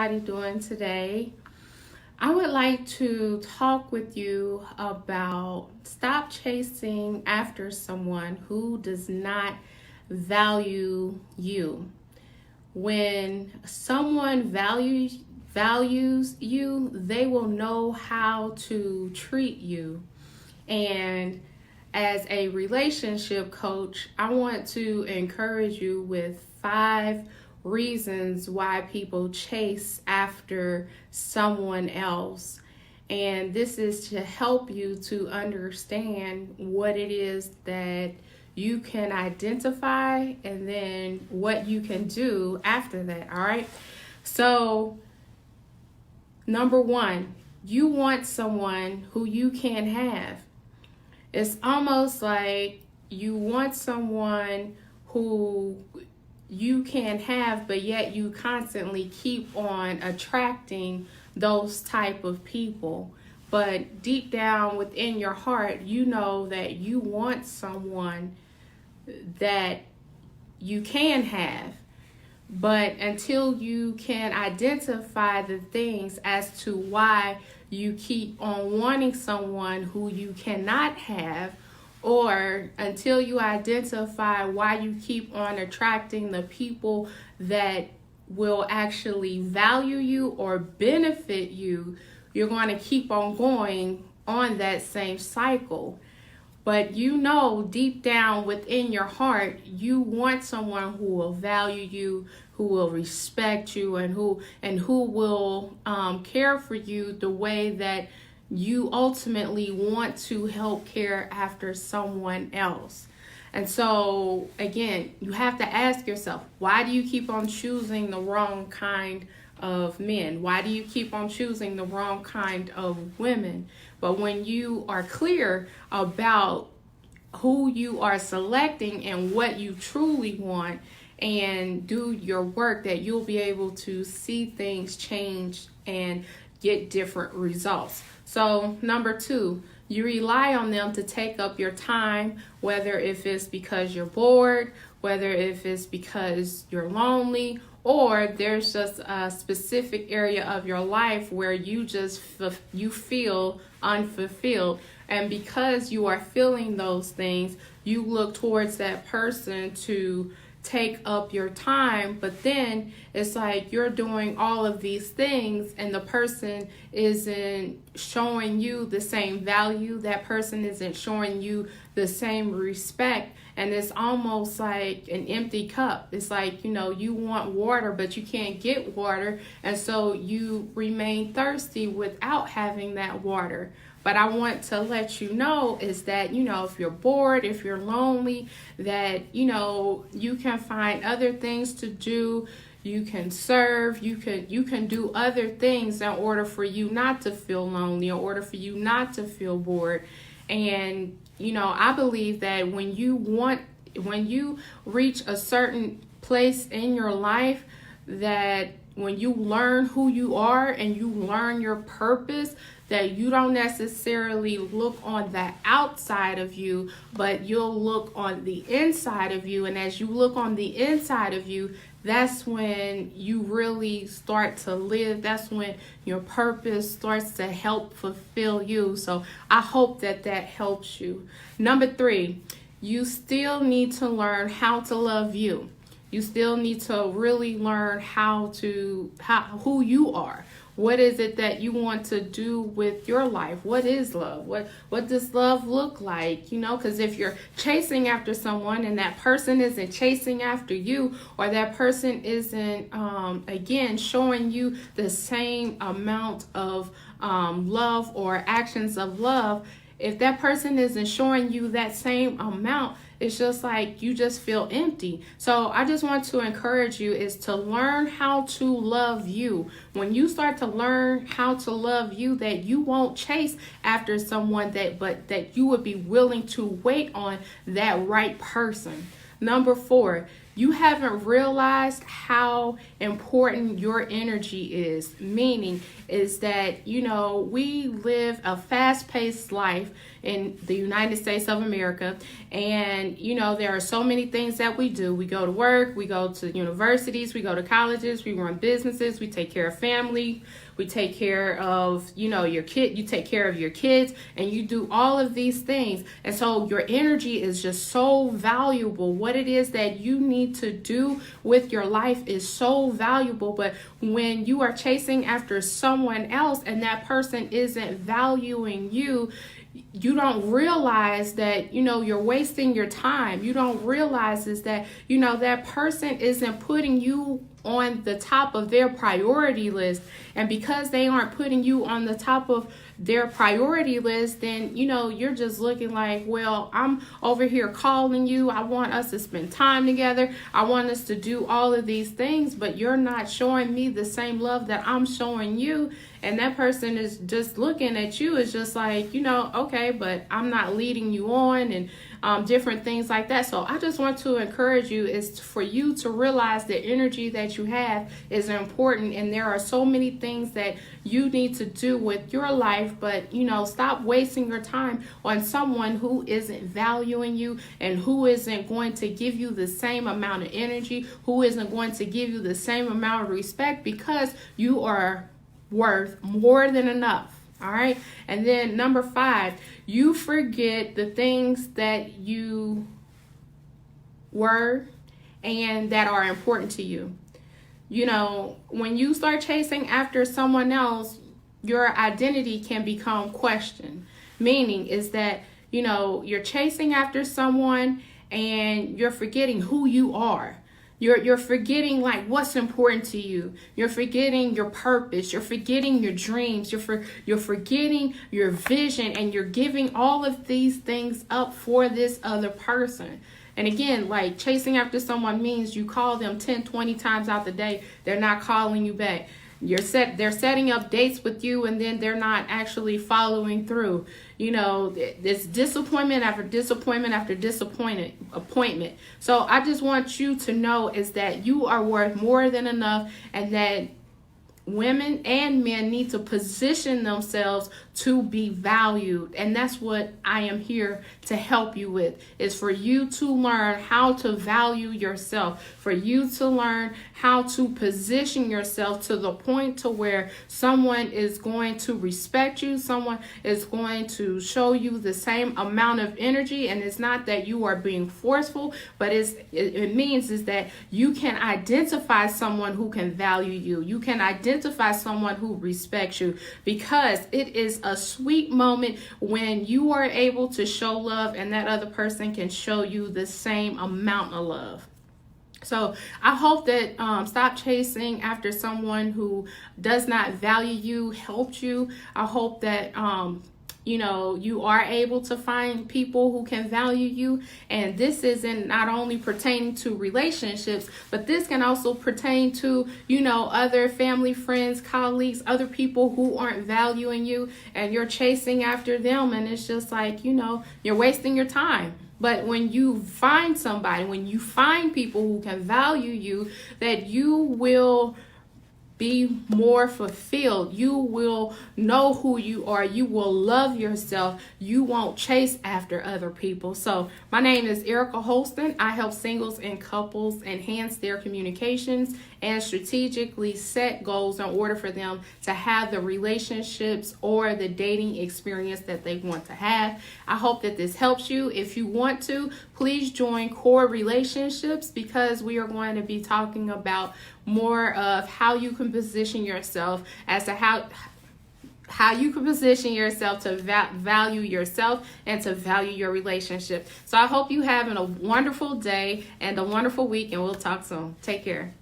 Everybody doing today? I would like to talk with you about stop chasing after someone who does not value you. When someone values you, they will know how to treat you. And as a relationship coach, I want to encourage you with 5 reasons why people chase after someone else. And this is to help you to understand what it is that you can identify and then what you can do after that. All right. So, number one, you want someone who you can have. It's almost like you want someone who you can have, but yet you constantly keep on attracting those type of people. But deep down within your heart, you know that you want someone that you can have. But until you can identify the things as to why you keep on wanting someone who you cannot have, or until you identify why you keep on attracting the people that will actually value you or benefit you, you're going to keep on going on that same cycle. But you know deep down within your heart, you want someone who will value you, who will respect you, and who will care for you the way that you ultimately want to help care after someone else. And so, again, you have to ask yourself, why do you keep on choosing the wrong kind of men? Why do you keep on choosing the wrong kind of women? But when you are clear about who you are selecting and what you truly want, and do your work, that you'll be able to see things change and get different results. So, number 2, you rely on them to take up your time, whether if it's because you're bored, whether if it's because you're lonely, or there's just a specific area of your life where you feel unfulfilled. And because you are feeling those things, you look towards that person to take up your time, but then it's like you're doing all of these things and the person isn't showing you the same value, that person isn't showing you the same respect, and it's almost like an empty cup. It's like, you want water but you can't get water, and so you remain thirsty without having that water. But I want to let you know is that, if you're bored, if you're lonely, that, you can find other things to do. You can serve, you can do other things in order for you not to feel lonely, in order for you not to feel bored. And, I believe that when you reach a certain place in your life, that when you learn who you are and you learn your purpose, that you don't necessarily look on the outside of you, but you'll look on the inside of you. And as you look on the inside of you, that's when you really start to live. That's when your purpose starts to help fulfill you. So I hope that helps you. Number 3, you still need to learn how to love you. You still need to really learn who you are. What is it that you want to do with your life? What is love? What does love look like? Because if you're chasing after someone and that person isn't chasing after you, or that person isn't, again, showing you the same amount of love or actions of love, if that person isn't showing you that same amount, it's just like you just feel empty. So I just want to encourage you is to learn how to love you. When you start to learn how to love you, that you won't chase after someone but that you would be willing to wait on that right person. Number 4, you haven't realized how important your energy is. Meaning is that, we live a fast-paced life in the United States of America, and there are so many things that we do. We go to work, we go to universities, we go to colleges, we run businesses, we take care of family, we take care of your kid, you take care of your kids, and you do all of these things. And so your energy is just so valuable. What it is that you need to do with your life is so valuable. But when you are chasing after someone else and that person isn't valuing you, you don't realize that you're wasting your time. You don't realize is that that person isn't putting you on the top of their priority list. And because they aren't putting you on the top of their priority list, then you're just looking like, well, I'm over here calling you, I want us to spend time together, I want us to do all of these things, but you're not showing me the same love that I'm showing you. And that person is just looking at you as just like, okay, but I'm not leading you on, and different things like that. So I just want to encourage you is for you to realize the energy that you have is important, and there are so many things that you need to do with your life, but stop wasting your time on someone who isn't valuing you and who isn't going to give you the same amount of energy, who isn't going to give you the same amount of respect, because you are worth more than enough. All right. And then number 5, you forget the things that you were and that are important to you. When you start chasing after someone else, your identity can become questioned. Meaning is that, you're chasing after someone and you're forgetting who you are. You're forgetting like what's important to you. You're forgetting your purpose. You're forgetting your dreams. You're forgetting your vision, and you're giving all of these things up for this other person. And again, like chasing after someone means you call them 10, 20 times out the day. They're not calling you back. They're setting up dates with you, and then they're not actually following through. It's disappointment after disappointment after appointment. So I just want you to know is that you are worth more than enough, and that women and men need to position themselves to be valued. And that's what I am here to help you with, is for you to learn how to value yourself, for you to learn how to position yourself to the point to where someone is going to respect you, someone is going to show you the same amount of energy. And it's not that you are being forceful, but it means is that you can identify someone who can value you. You can identify someone who respects you, because it is a sweet moment when you are able to show love and that other person can show you the same amount of love. So I hope that Stop Chasing After Someone Who Does Not Value You helped you. I hope that you are able to find people who can value you. And this isn't not only pertaining to relationships, but this can also pertain to, other family, friends, colleagues, other people who aren't valuing you, and you're chasing after them. And it's just like, you're wasting your time. But when you find somebody, when you find people who can value you, that you will be more fulfilled. You will know who you are. You will love yourself. You won't chase after other people. So my name is Erica Holston. I help singles and couples enhance their communications and strategically set goals in order for them to have the relationships or the dating experience that they want to have. I hope that this helps you. If you want to, please join Core Relationships, because we are going to be talking about more of how you can position yourself as to how you can position yourself to value yourself and to value your relationship. So I hope you having a wonderful day and a wonderful week, and we'll talk soon. Take care.